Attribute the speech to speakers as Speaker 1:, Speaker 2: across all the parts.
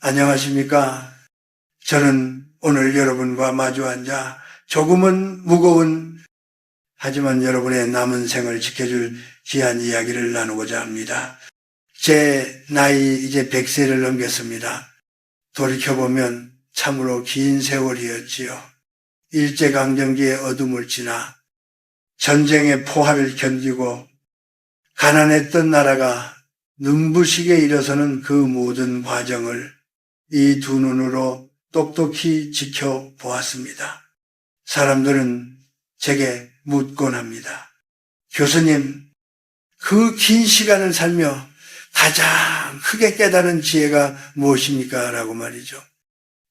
Speaker 1: 안녕하십니까? 저는 오늘 여러분과 마주 앉아 조금은 무거운 하지만 여러분의 남은 생을 지켜줄 귀한 이야기를 나누고자 합니다. 제 나이 이제 100세를 넘겼습니다. 돌이켜보면 참으로 긴 세월이었지요. 일제강점기의 어둠을 지나 전쟁의 포화를 견디고 가난했던 나라가 눈부시게 일어서는 그 모든 과정을 이 두 눈으로 똑똑히 지켜보았습니다. 사람들은 제게 묻곤 합니다. 교수님, 그 긴 시간을 살며 가장 크게 깨달은 지혜가 무엇입니까? 라고 말이죠.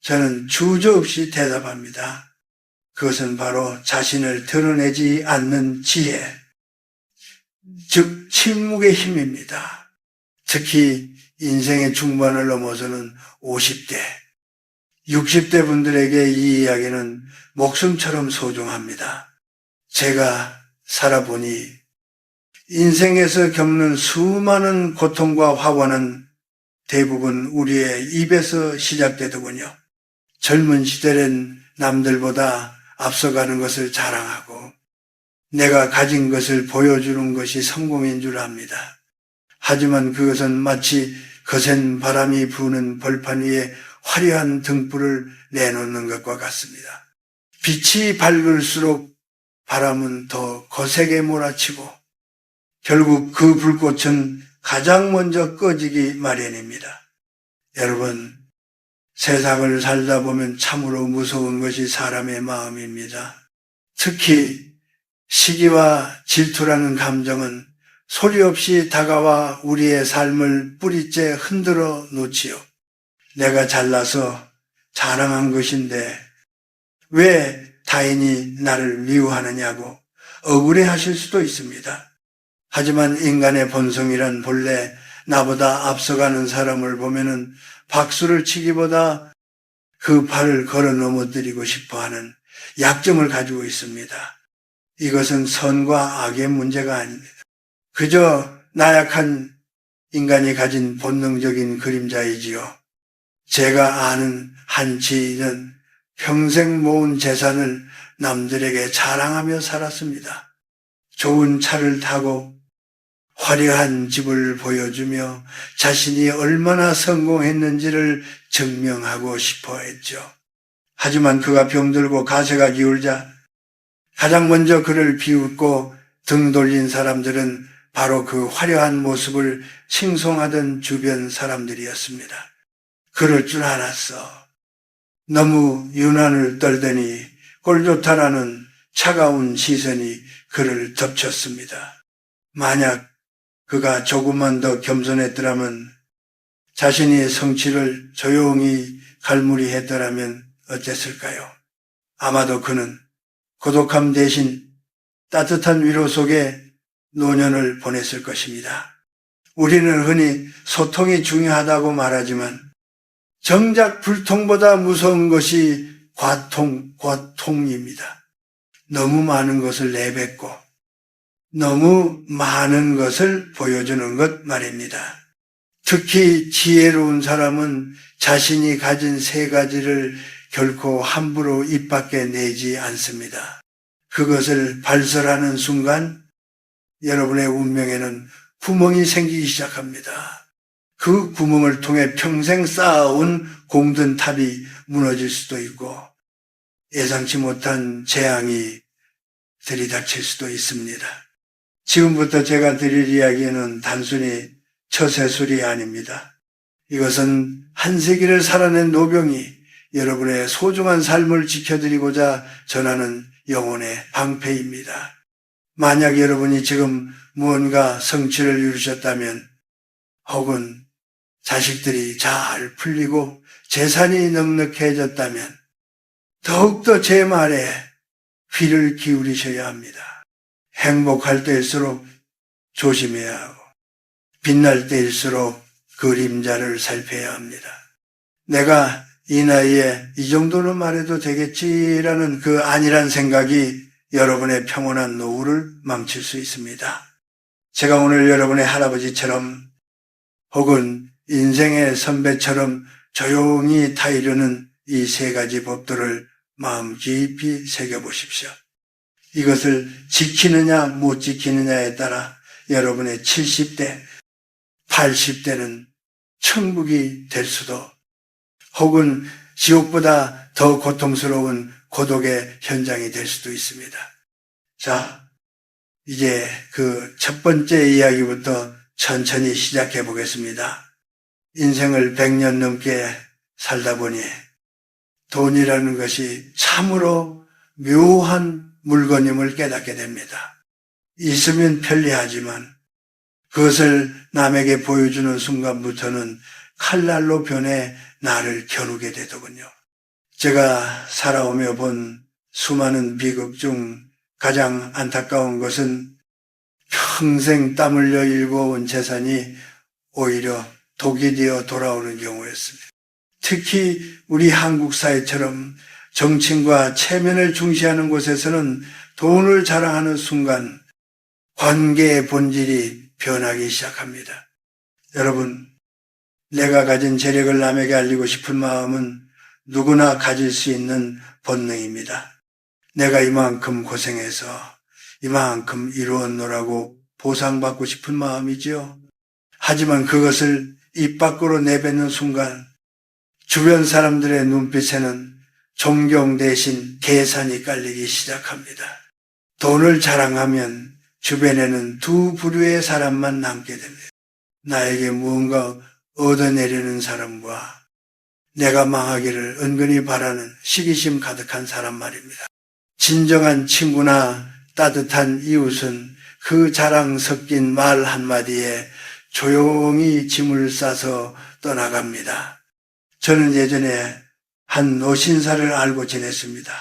Speaker 1: 저는 주저없이 대답합니다. 그것은 바로 자신을 드러내지 않는 지혜, 즉 침묵의 힘입니다. 특히 인생의 중반을 넘어서는 50대, 60대 분들에게 이 이야기는 목숨처럼 소중합니다. 제가 살아보니 인생에서 겪는 수많은 고통과 화원은 대부분 우리의 입에서 시작되더군요. 젊은 시절엔 남들보다 앞서가는 것을 자랑하고 내가 가진 것을 보여주는 것이 성공인 줄 압니다. 하지만 그것은 마치 거센 바람이 부는 벌판 위에 화려한 등불을 내놓는 것과 같습니다. 빛이 밝을수록 바람은 더 거세게 몰아치고 결국 그 불꽃은 가장 먼저 꺼지기 마련입니다. 여러분, 세상을 살다 보면 참으로 무서운 것이 사람의 마음입니다. 특히 시기와 질투라는 감정은 소리 없이 다가와 우리의 삶을 뿌리째 흔들어 놓지요. 내가 잘나서 자랑한 것인데 왜 타인이 나를 미워하느냐고 억울해하실 수도 있습니다. 하지만 인간의 본성이란 본래 나보다 앞서가는 사람을 보면은 박수를 치기보다 그 발을 걸어 넘어뜨리고 싶어하는 약점을 가지고 있습니다. 이것은 선과 악의 문제가 아닙니다. 그저 나약한 인간이 가진 본능적인 그림자이지요. 제가 아는 한 지인은 평생 모은 재산을 남들에게 자랑하며 살았습니다. 좋은 차를 타고 화려한 집을 보여주며 자신이 얼마나 성공했는지를 증명하고 싶어 했죠. 하지만 그가 병들고 가세가 기울자 가장 먼저 그를 비웃고 등 돌린 사람들은 바로 그 화려한 모습을 칭송하던 주변 사람들이었습니다. 그럴 줄 알았어. 너무 유난을 떨더니 꼴좋다라는 차가운 시선이 그를 덮쳤습니다. 만약 그가 조금만 더 겸손했더라면, 자신의 성취를 조용히 갈무리했더라면 어땠을까요? 아마도 그는 고독함 대신 따뜻한 위로 속에 노년을 보냈을 것입니다. 우리는 흔히 소통이 중요하다고 말하지만 정작 불통보다 무서운 것이 과통입니다. 너무 많은 것을 내뱉고 너무 많은 것을 보여주는 것 말입니다. 특히 지혜로운 사람은 자신이 가진 세 가지를 결코 함부로 입 밖에 내지 않습니다. 그것을 발설하는 순간 여러분의 운명에는 구멍이 생기기 시작합니다. 그 구멍을 통해 평생 쌓아온 공든 탑이 무너질 수도 있고 예상치 못한 재앙이 들이닥칠 수도 있습니다. 지금부터 제가 드릴 이야기는 단순히 처세술이 아닙니다. 이것은 한 세기를 살아낸 노병이 여러분의 소중한 삶을 지켜드리고자 전하는 영혼의 방패입니다. 만약 여러분이 지금 무언가 성취를 이루셨다면 혹은 자식들이 잘 풀리고 재산이 넉넉해졌다면 더욱더 제 말에 귀를 기울이셔야 합니다. 행복할 때일수록 조심해야 하고 빛날 때일수록 그림자를 살펴야 합니다. 내가 이 나이에 이 정도는 말해도 되겠지라는 그 안일한 생각이 여러분의 평온한 노후를 망칠 수 있습니다. 제가 오늘 여러분의 할아버지처럼 혹은 인생의 선배처럼 조용히 타이르는 이 세 가지 법도를 마음 깊이 새겨보십시오. 이것을 지키느냐 못 지키느냐에 따라 여러분의 70대, 80대는 천국이 될 수도 혹은 지옥보다 더 고통스러운 고독의 현장이 될 수도 있습니다. 자, 이제 그 첫 번째 이야기부터 천천히 시작해 보겠습니다. 인생을 100년 넘게 살다 보니 돈이라는 것이 참으로 묘한 물건임을 깨닫게 됩니다. 있으면 편리하지만 그것을 남에게 보여주는 순간부터는 칼날로 변해 나를 겨누게 되더군요. 제가 살아오며 본 수많은 비극 중 가장 안타까운 것은 평생 땀 흘려 일궈온 재산이 오히려 독이 되어 돌아오는 경우였습니다. 특히 우리 한국 사회처럼 정치인과 체면을 중시하는 곳에서는 돈을 자랑하는 순간 관계의 본질이 변하기 시작합니다. 여러분, 내가 가진 재력을 남에게 알리고 싶은 마음은 누구나 가질 수 있는 본능입니다. 내가 이만큼 고생해서 이만큼 이루었노라고 보상받고 싶은 마음이지요. 하지만 그것을 입 밖으로 내뱉는 순간 주변 사람들의 눈빛에는 존경 대신 계산이 깔리기 시작합니다. 돈을 자랑하면 주변에는 두 부류의 사람만 남게 됩니다. 나에게 무언가 얻어내려는 사람과 내가 망하기를 은근히 바라는 시기심 가득한 사람 말입니다. 진정한 친구나 따뜻한 이웃은 그 자랑 섞인 말 한마디에 조용히 짐을 싸서 떠나갑니다. 저는 예전에 한 노신사를 알고 지냈습니다.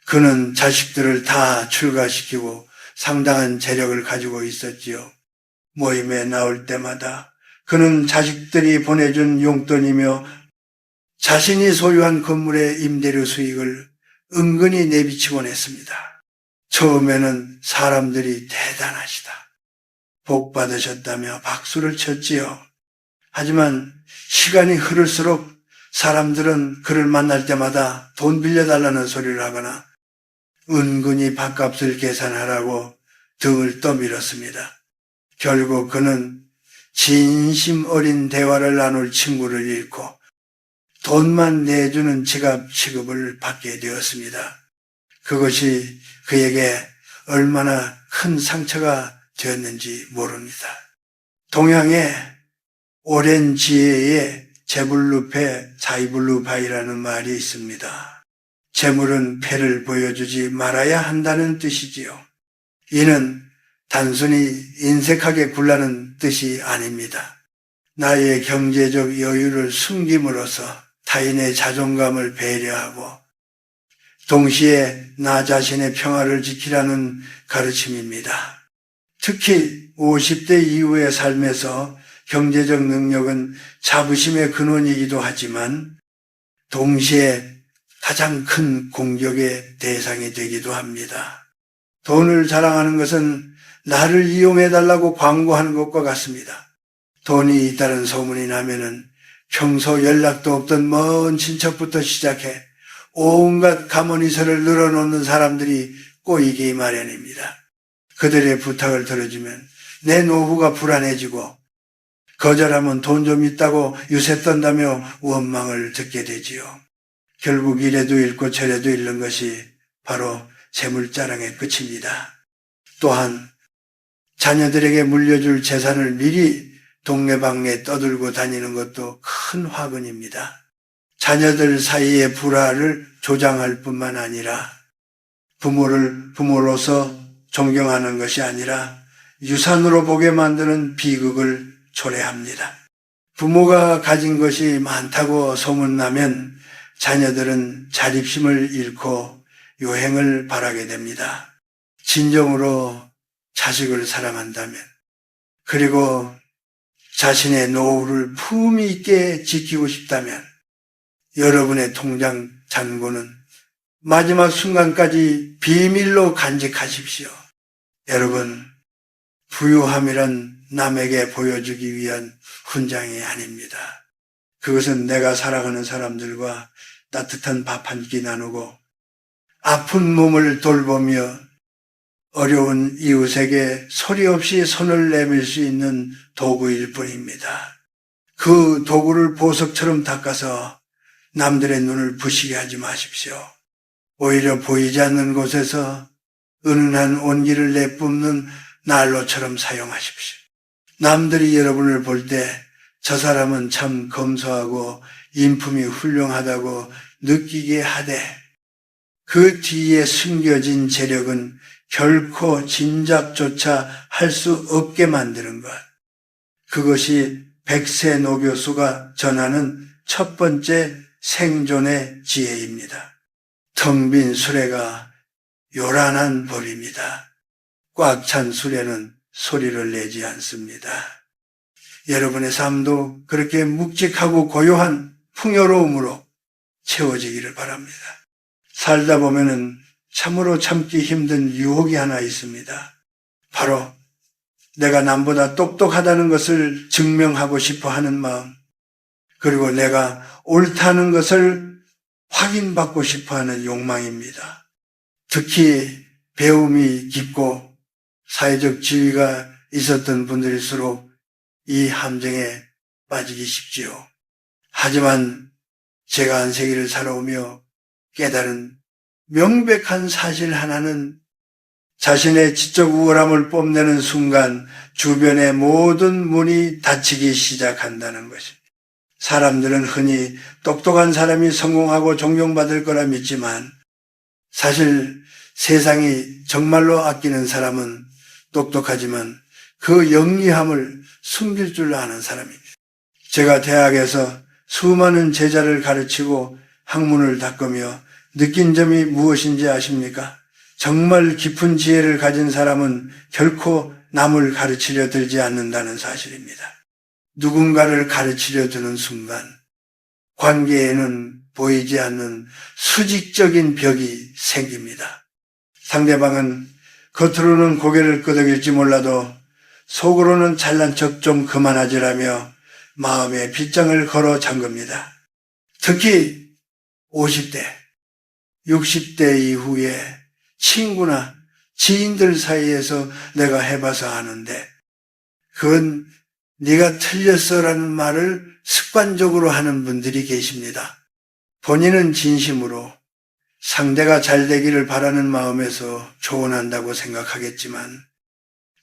Speaker 1: 그는 자식들을 다 출가시키고 상당한 재력을 가지고 있었지요. 모임에 나올 때마다 그는 자식들이 보내준 용돈이며 자신이 소유한 건물의 임대료 수익을 은근히 내비치곤 했습니다. 처음에는 사람들이 대단하시다, 복 받으셨다며 박수를 쳤지요. 하지만 시간이 흐를수록 사람들은 그를 만날 때마다 돈 빌려달라는 소리를 하거나 은근히 밥값을 계산하라고 등을 떠밀었습니다. 결국 그는 진심 어린 대화를 나눌 친구를 잃고 돈만 내주는 지갑 취급을 받게 되었습니다. 그것이 그에게 얼마나 큰 상처가 되었는지 모릅니다. 동양의 오랜 지혜에 재불루패 자이불루바이라는 말이 있습니다. 재물은 패를 보여주지 말아야 한다는 뜻이지요. 이는 단순히 인색하게 굴라는 뜻이 아닙니다. 나의 경제적 여유를 숨김으로써 타인의 자존감을 배려하고 동시에 나 자신의 평화를 지키라는 가르침입니다. 특히 50대 이후의 삶에서 경제적 능력은 자부심의 근원이기도 하지만 동시에 가장 큰 공격의 대상이 되기도 합니다. 돈을 자랑하는 것은 나를 이용해달라고 광고하는 것과 같습니다. 돈이 있다는 소문이 나면은 평소 연락도 없던 먼 친척부터 시작해 온갖 가문이설을 늘어놓는 사람들이 꼬이기 마련입니다. 그들의 부탁을 들어주면 내 노후가 불안해지고 거절하면 돈 좀 있다고 유세 떤다며 원망을 듣게 되지요. 결국 이래도 잃고 저래도 잃는 것이 바로 재물자랑의 끝입니다. 또한 자녀들에게 물려줄 재산을 미리 동네방네 떠들고 다니는 것도 큰 화근입니다. 자녀들 사이의 불화를 조장할 뿐만 아니라 부모를 부모로서 존경하는 것이 아니라 유산으로 보게 만드는 비극을 초래합니다. 부모가 가진 것이 많다고 소문나면 자녀들은 자립심을 잃고 요행을 바라게 됩니다. 진정으로 자식을 사랑한다면, 그리고 자신의 노후를 품위 있게 지키고 싶다면 여러분의 통장 잔고는 마지막 순간까지 비밀로 간직하십시오. 여러분, 부유함이란 남에게 보여주기 위한 훈장이 아닙니다. 그것은 내가 사랑하는 사람들과 따뜻한 밥 한 끼 나누고 아픈 몸을 돌보며 어려운 이웃에게 소리 없이 손을 내밀 수 있는 도구일 뿐입니다. 그 도구를 보석처럼 닦아서 남들의 눈을 부시게 하지 마십시오. 오히려 보이지 않는 곳에서 은은한 온기를 내뿜는 난로처럼 사용하십시오. 남들이 여러분을 볼 때 저 사람은 참 검소하고 인품이 훌륭하다고 느끼게 하되 그 뒤에 숨겨진 재력은 결코 짐작조차 할 수 없게 만드는 것. 그것이 백세노 교수가 전하는 첫 번째 생존의 지혜입니다. 텅 빈 수레가 요란한 벌입니다. 꽉 찬 수레는 소리를 내지 않습니다. 여러분의 삶도 그렇게 묵직하고 고요한 풍요로움으로 채워지기를 바랍니다. 살다 보면은 참으로 참기 힘든 유혹이 하나 있습니다. 바로 내가 남보다 똑똑하다는 것을 증명하고 싶어 하는 마음, 그리고 내가 옳다는 것을 확인받고 싶어 하는 욕망입니다. 특히 배움이 깊고 사회적 지위가 있었던 분들일수록 이 함정에 빠지기 쉽지요. 하지만 제가 한 세기를 살아오며 깨달은 명백한 사실 하나는 자신의 지적 우월함을 뽐내는 순간 주변의 모든 문이 닫히기 시작한다는 것입니다. 사람들은 흔히 똑똑한 사람이 성공하고 존경받을 거라 믿지만 사실 세상이 정말로 아끼는 사람은 똑똑하지만 그 영리함을 숨길 줄 아는 사람입니다. 제가 대학에서 수많은 제자를 가르치고 학문을 닦으며 느낀 점이 무엇인지 아십니까? 정말 깊은 지혜를 가진 사람은 결코 남을 가르치려 들지 않는다는 사실입니다. 누군가를 가르치려 드는 순간 관계에는 보이지 않는 수직적인 벽이 생깁니다. 상대방은 겉으로는 고개를 끄덕일지 몰라도 속으로는 잘난 척 좀 그만하지라며 마음에 빗장을 걸어 잠깁니다. 특히 50대, 60대 이후에 친구나 지인들 사이에서 내가 해봐서 아는데 그건 네가 틀렸어라는 말을 습관적으로 하는 분들이 계십니다. 본인은 진심으로 상대가 잘 되기를 바라는 마음에서 조언한다고 생각하겠지만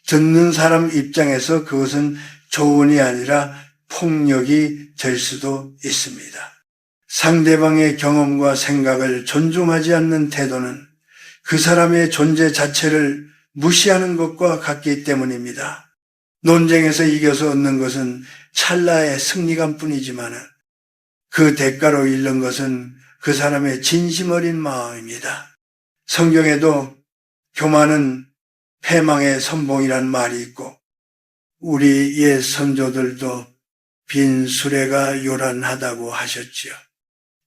Speaker 1: 듣는 사람 입장에서 그것은 조언이 아니라 폭력이 될 수도 있습니다. 상대방의 경험과 생각을 존중하지 않는 태도는 그 사람의 존재 자체를 무시하는 것과 같기 때문입니다. 논쟁에서 이겨서 얻는 것은 찰나의 승리감 뿐이지만 그 대가로 잃는 것은 그 사람의 진심 어린 마음입니다. 성경에도 교만은 패망의 선봉이란 말이 있고 우리 옛 선조들도 빈 수레가 요란하다고 하셨지요.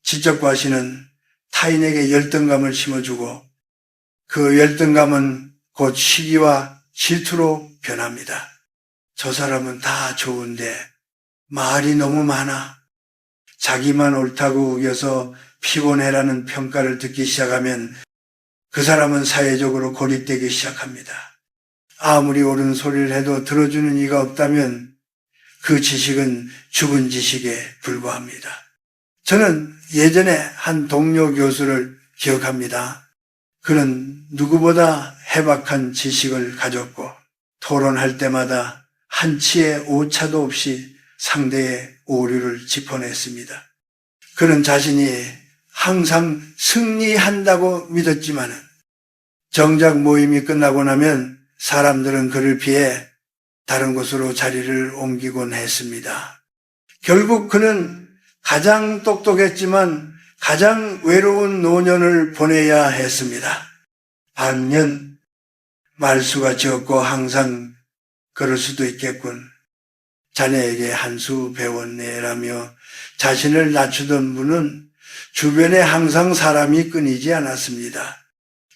Speaker 1: 지적 과시는 타인에게 열등감을 심어주고 그 열등감은 곧 시기와 질투로 변합니다. 저 사람은 다 좋은데 말이 너무 많아. 자기만 옳다고 우겨서 피곤해라는 평가를 듣기 시작하면 그 사람은 사회적으로 고립되기 시작합니다. 아무리 옳은 소리를 해도 들어주는 이가 없다면 그 지식은 죽은 지식에 불과합니다. 저는 예전에 한 동료 교수를 기억합니다. 그는 누구보다 해박한 지식을 가졌고 토론할 때마다 한치의 오차도 없이 상대의 오류를 짚어냈습니다. 그는 자신이 항상 승리한다고 믿었지만 정작 모임이 끝나고 나면 사람들은 그를 피해 다른 곳으로 자리를 옮기곤 했습니다. 결국 그는 가장 똑똑했지만 가장 외로운 노년을 보내야 했습니다. 반면 말수가 적고 항상 그럴 수도 있겠군. 자네에게 한 수 배웠네라며 자신을 낮추던 분은 주변에 항상 사람이 끊이지 않았습니다.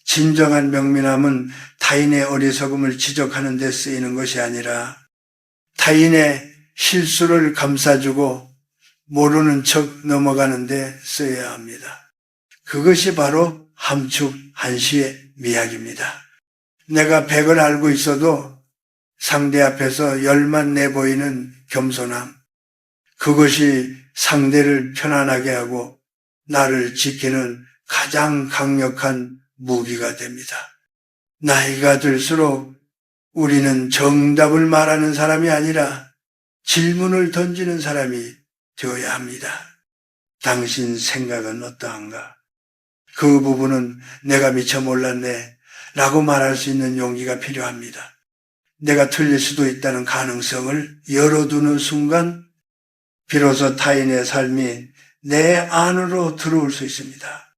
Speaker 1: 진정한 명민함은 타인의 어리석음을 지적하는 데 쓰이는 것이 아니라 타인의 실수를 감싸주고 모르는 척 넘어가는데 써야 합니다. 그것이 바로 함축 한시의 미학입니다. 내가 100을 알고 있어도 상대 앞에서 10만 내보이는 겸손함, 그것이 상대를 편안하게 하고 나를 지키는 가장 강력한 무기가 됩니다. 나이가 들수록 우리는 정답을 말하는 사람이 아니라 질문을 던지는 사람이 되어야 합니다. 당신 생각은 어떠한가? 그 부분은 내가 미처 몰랐네 라고 말할 수 있는 용기가 필요합니다. 내가 틀릴 수도 있다는 가능성을 열어두는 순간 비로소 타인의 삶이 내 안으로 들어올 수 있습니다.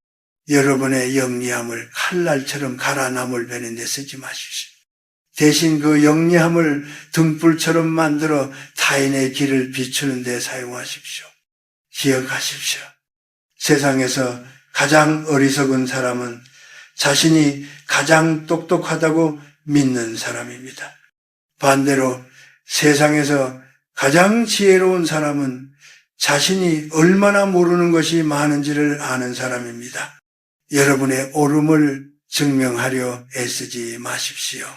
Speaker 1: 여러분의 영리함을 칼날처럼 갈아 나물 베는 데 쓰지 마십시오. 대신 그 영리함을 등불처럼 만들어 타인의 길을 비추는 데 사용하십시오. 기억하십시오. 세상에서 가장 어리석은 사람은 자신이 가장 똑똑하다고 믿는 사람입니다. 반대로 세상에서 가장 지혜로운 사람은 자신이 얼마나 모르는 것이 많은지를 아는 사람입니다. 여러분의 옳음을 증명하려 애쓰지 마십시오.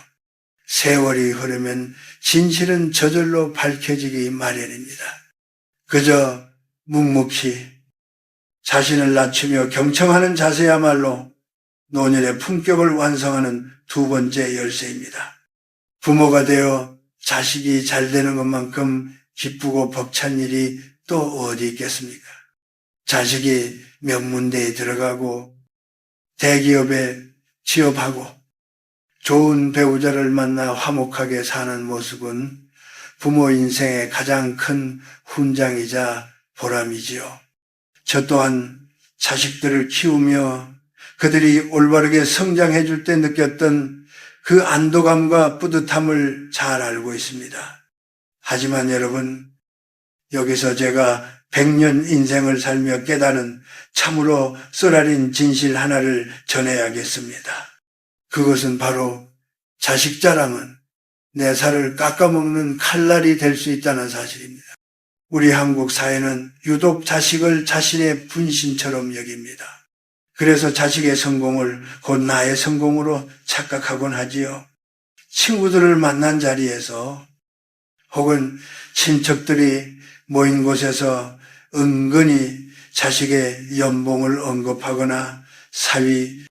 Speaker 1: 세월이 흐르면 진실은 저절로 밝혀지기 마련입니다. 그저 묵묵히 자신을 낮추며 경청하는 자세야말로 노년의 품격을 완성하는 두 번째 열쇠입니다. 부모가 되어 자식이 잘 되는 것만큼 기쁘고 벅찬 일이 또 어디 있겠습니까? 자식이 명문대에 들어가고 대기업에 취업하고 좋은 배우자를 만나 화목하게 사는 모습은 부모 인생의 가장 큰 훈장이자 보람이지요. 저 또한 자식들을 키우며 그들이 올바르게 성장해 줄 때 느꼈던 그 안도감과 뿌듯함을 잘 알고 있습니다. 하지만 여러분, 여기서 제가 100년 인생을 살며 깨달은 참으로 쏘라린 진실 하나를 전해야겠습니다. 그것은 바로 자식 자랑은 내 살을 깎아먹는 칼날이 될 수 있다는 사실입니다. 우리 한국 사회는 유독 자식을 자신의 분신처럼 여깁니다. 그래서 자식의 성공을 곧 나의 성공으로 착각하곤 하지요. 친구들을 만난 자리에서 혹은 친척들이 모인 곳에서 은근히 자식의 연봉을 언급하거나 사위,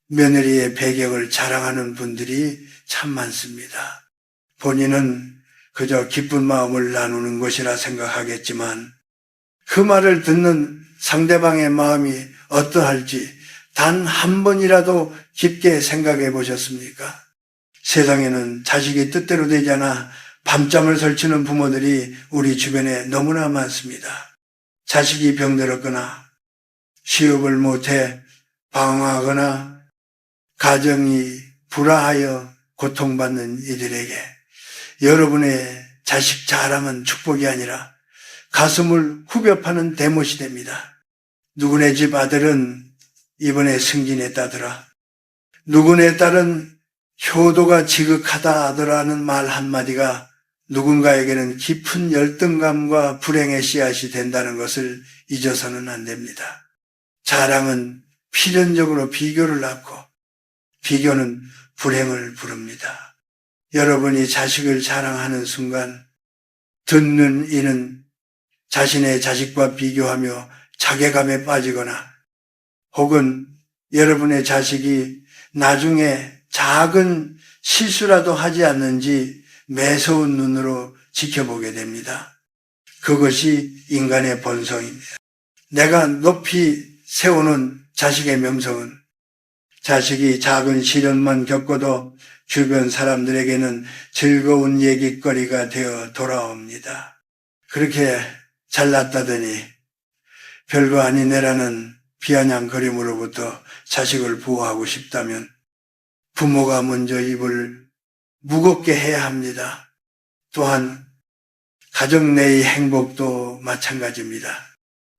Speaker 1: 며느리의 배경을 자랑하는 분들이 참 많습니다. 본인은 그저 기쁜 마음을 나누는 것이라 생각하겠지만 그 말을 듣는 상대방의 마음이 어떠할지 단 한 번이라도 깊게 생각해 보셨습니까? 세상에는 자식이 뜻대로 되지 않아 밤잠을 설치는 부모들이 우리 주변에 너무나 많습니다. 자식이 병들었거나 취업을 못해 방황하거나 가정이 불화하여 고통받는 이들에게 여러분의 자식 자랑은 축복이 아니라 가슴을 후벼 파는 대못이 됩니다. 누구네 집 아들은 이번에 승진했다더라. 누구네 딸은 효도가 지극하다 하더라는 말 한마디가 누군가에게는 깊은 열등감과 불행의 씨앗이 된다는 것을 잊어서는 안 됩니다. 자랑은 필연적으로 비교를 낳고 비교는 불행을 부릅니다. 여러분이 자식을 자랑하는 순간 듣는 이는 자신의 자식과 비교하며 자괴감에 빠지거나 혹은 여러분의 자식이 나중에 작은 실수라도 하지 않는지 매서운 눈으로 지켜보게 됩니다. 그것이 인간의 본성입니다. 내가 높이 세우는 자식의 명성은 자식이 작은 시련만 겪어도 주변 사람들에게는 즐거운 얘기거리가 되어 돌아옵니다. 그렇게 잘났다더니 별거 아니네라는 비아냥거림으로부터 자식을 보호하고 싶다면 부모가 먼저 입을 무겁게 해야 합니다. 또한 가정 내의 행복도 마찬가지입니다.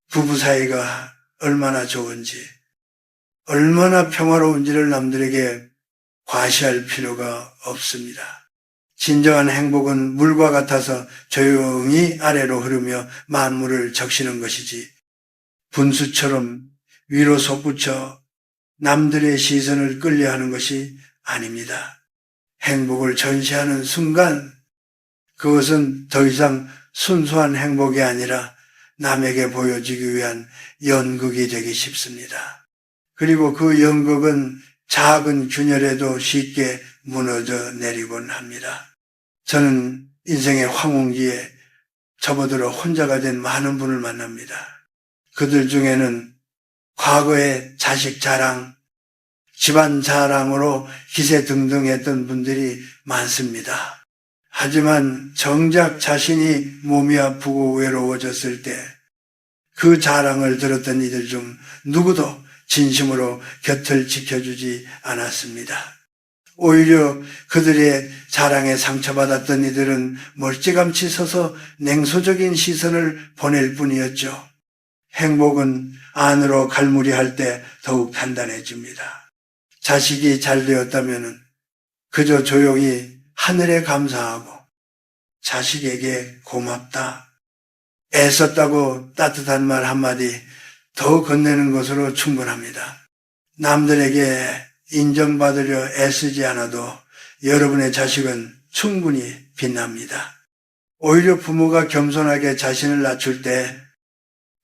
Speaker 1: 부부 사이가 얼마나 좋은지, 얼마나 평화로운지를 남들에게 과시할 필요가 없습니다. 진정한 행복은 물과 같아서 조용히 아래로 흐르며 만물을 적시는 것이지 분수처럼 위로 솟구쳐 남들의 시선을 끌려하는 것이 아닙니다. 행복을 전시하는 순간 그것은 더 이상 순수한 행복이 아니라 남에게 보여주기 위한 연극이 되기 쉽습니다. 그리고 그 연극은 작은 균열에도 쉽게 무너져 내리곤 합니다. 저는 인생의 황혼기에 접어들어 혼자가 된 많은 분을 만납니다. 그들 중에는 과거에 자식 자랑, 집안 자랑으로 기세등등했던 분들이 많습니다. 하지만 정작 자신이 몸이 아프고 외로워졌을 때 그 자랑을 들었던 이들 중 누구도 진심으로 곁을 지켜주지 않았습니다. 오히려 그들의 자랑에 상처받았던 이들은 멀찌감치 서서 냉소적인 시선을 보낼 뿐이었죠. 행복은 안으로 갈무리할 때 더욱 단단해집니다. 자식이 잘 되었다면 그저 조용히 하늘에 감사하고 자식에게 고맙다, 애썼다고 따뜻한 말 한마디 더 건네는 것으로 충분합니다. 남들에게 인정받으려 애쓰지 않아도 여러분의 자식은 충분히 빛납니다. 오히려 부모가 겸손하게 자신을 낮출 때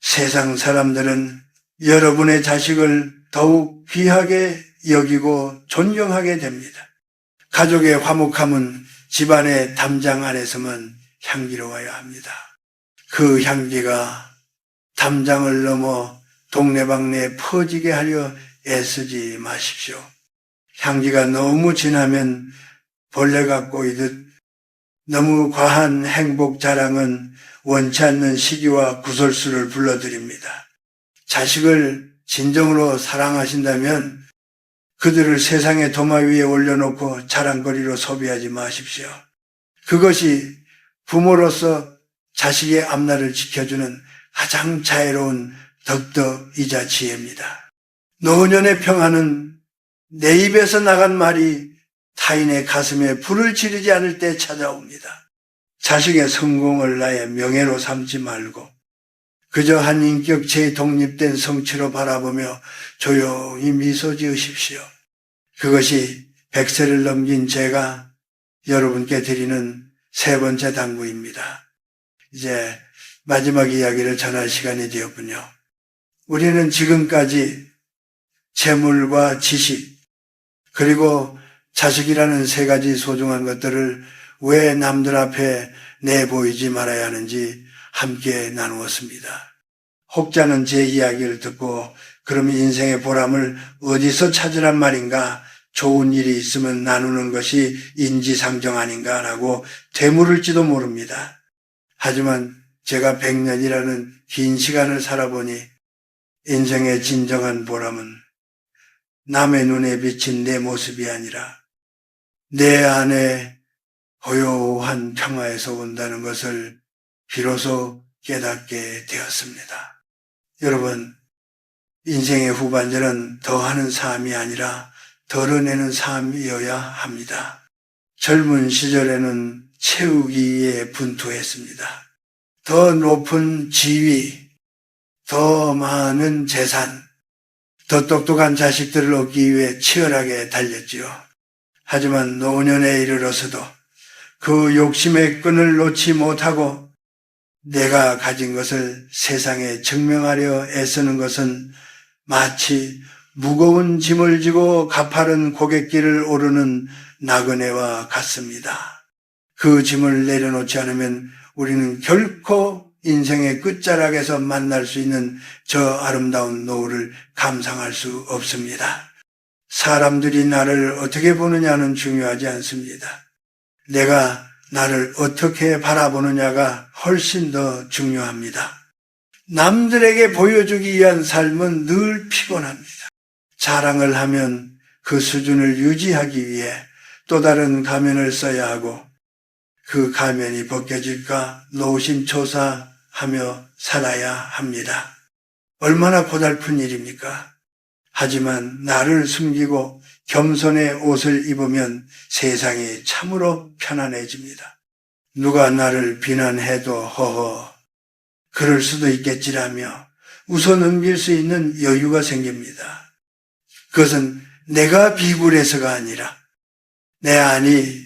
Speaker 1: 세상 사람들은 여러분의 자식을 더욱 귀하게 여기고 존경하게 됩니다. 가족의 화목함은 집안의 담장 안에서만 향기로워야 합니다. 그 향기가 담장을 넘어 동네방네에 퍼지게 하려 애쓰지 마십시오. 향기가 너무 진하면 벌레가 꼬이듯 너무 과한 행복 자랑은 원치 않는 시기와 구설수를 불러들입니다. 자식을 진정으로 사랑하신다면 그들을 세상의 도마 위에 올려놓고 자랑거리로 소비하지 마십시오. 그것이 부모로서 자식의 앞날을 지켜주는 가장 자애로운 덕덕이자 지혜입니다. 노년의 평화는 내 입에서 나간 말이 타인의 가슴에 불을 지르지 않을 때 찾아옵니다. 자식의 성공을 나의 명예로 삼지 말고 그저 한 인격체의 독립된 성취로 바라보며 조용히 미소 지으십시오. 그것이 100세를 넘긴 제가 여러분께 드리는 세 번째 당부입니다. 이제 마지막 이야기를 전할 시간이 되었군요. 우리는 지금까지 재물과 지식 그리고 자식이라는 세 가지 소중한 것들을 왜 남들 앞에 내보이지 말아야 하는지 함께 나누었습니다. 혹자는 제 이야기를 듣고 그럼 인생의 보람을 어디서 찾으란 말인가, 좋은 일이 있으면 나누는 것이 인지상정 아닌가라고 되물을지도 모릅니다. 하지만 제가 100년이라는 긴 시간을 살아보니 인생의 진정한 보람은 남의 눈에 비친 내 모습이 아니라 내 안에 고요한 평화에서 온다는 것을 비로소 깨닫게 되었습니다. 여러분, 인생의 후반전은 더하는 삶이 아니라 덜어내는 삶이어야 합니다. 젊은 시절에는 채우기에 분투했습니다. 더 높은 지위, 더 많은 재산, 더 똑똑한 자식들을 얻기 위해 치열하게 달렸지요. 하지만 노년에 이르러서도 그 욕심의 끈을 놓지 못하고 내가 가진 것을 세상에 증명하려 애쓰는 것은 마치 무거운 짐을 지고 가파른 고갯길을 오르는 나그네와 같습니다. 그 짐을 내려놓지 않으면 우리는 결코 인생의 끝자락에서 만날 수 있는 저 아름다운 노을을 감상할 수 없습니다. 사람들이 나를 어떻게 보느냐는 중요하지 않습니다. 내가 나를 어떻게 바라보느냐가 훨씬 더 중요합니다. 남들에게 보여주기 위한 삶은 늘 피곤합니다. 자랑을 하면 그 수준을 유지하기 위해 또 다른 가면을 써야 하고 그 가면이 벗겨질까 노심초사하며 살아야 합니다. 얼마나 고달픈 일입니까? 하지만 나를 숨기고 겸손의 옷을 입으면 세상이 참으로 편안해집니다. 누가 나를 비난해도 허허 그럴 수도 있겠지라며 웃어 넘길 수 있는 여유가 생깁니다. 그것은 내가 비굴해서가 아니라 내 안이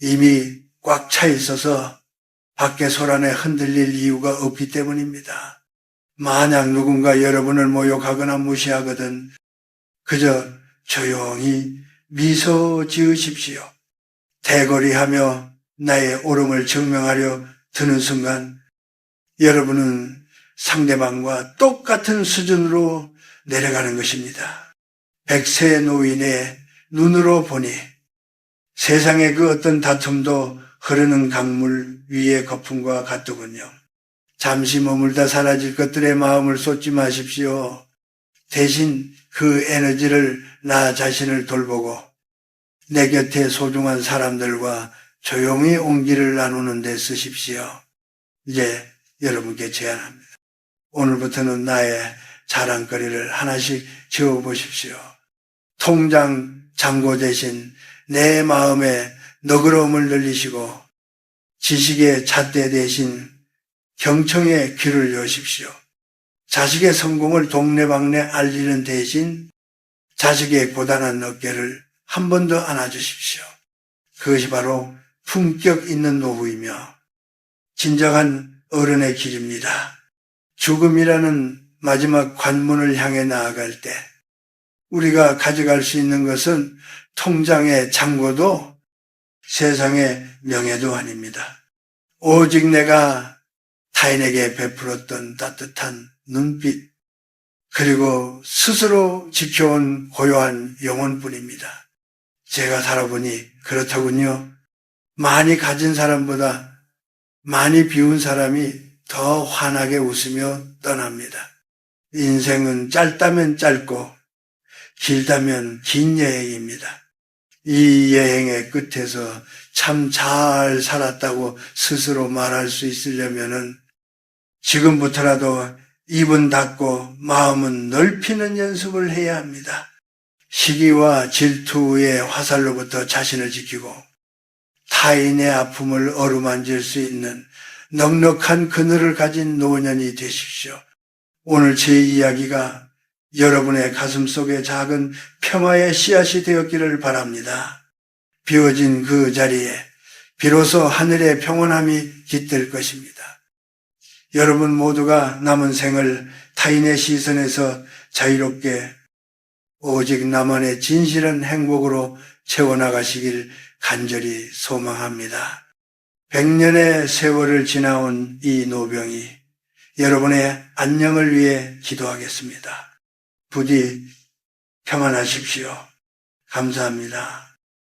Speaker 1: 이미 꽉 차 있어서 밖에 소란에 흔들릴 이유가 없기 때문입니다. 만약 누군가 여러분을 모욕하거나 무시하거든 그저 조용히 미소 지으십시오. 대거리하며 나의 옳음을 증명하려 드는 순간 여러분은 상대방과 똑같은 수준으로 내려가는 것입니다. 백세 노인의 눈으로 보니 세상의 그 어떤 다툼도 흐르는 강물 위의 거품과 같더군요. 잠시 머물다 사라질 것들의 마음을 쏟지 마십시오. 대신 그 에너지를 나 자신을 돌보고 내 곁에 소중한 사람들과 조용히 온기를 나누는 데 쓰십시오. 이제 여러분께 제안합니다. 오늘부터는 나의 자랑거리를 하나씩 지어보십시오. 통장 잔고 대신 내 마음에 너그러움을 늘리시고 지식의 잣대 대신 경청의 귀를 여십시오. 자식의 성공을 동네방네 알리는 대신 자식의 고단한 어깨를 한 번 더 안아주십시오. 그것이 바로 품격 있는 노후이며 진정한 어른의 길입니다. 죽음이라는 마지막 관문을 향해 나아갈 때 우리가 가져갈 수 있는 것은 통장의 잔고도 세상의 명예도 아닙니다. 오직 내가 타인에게 베풀었던 따뜻한 눈빛 그리고 스스로 지켜온 고요한 영혼뿐입니다. 제가 살아보니 그렇더군요. 많이 가진 사람보다 많이 비운 사람이 더 환하게 웃으며 떠납니다. 인생은 짧다면 짧고 길다면 긴 여행입니다. 이 여행의 끝에서 참 잘 살았다고 스스로 말할 수 있으려면은 지금부터라도 입은 닫고 마음은 넓히는 연습을 해야 합니다. 시기와 질투의 화살로부터 자신을 지키고 타인의 아픔을 어루만질 수 있는 넉넉한 그늘을 가진 노년이 되십시오. 오늘 제 이야기가 여러분의 가슴 속에 작은 평화의 씨앗이 되었기를 바랍니다. 비워진 그 자리에 비로소 하늘의 평온함이 깃들 것입니다. 여러분 모두가 남은 생을 타인의 시선에서 자유롭게 오직 나만의 진실한 행복으로 채워나가시길 간절히 소망합니다. 100년의 세월을 지나온 이 노병이 여러분의 안녕을 위해 기도하겠습니다. 부디 평안하십시오. 감사합니다.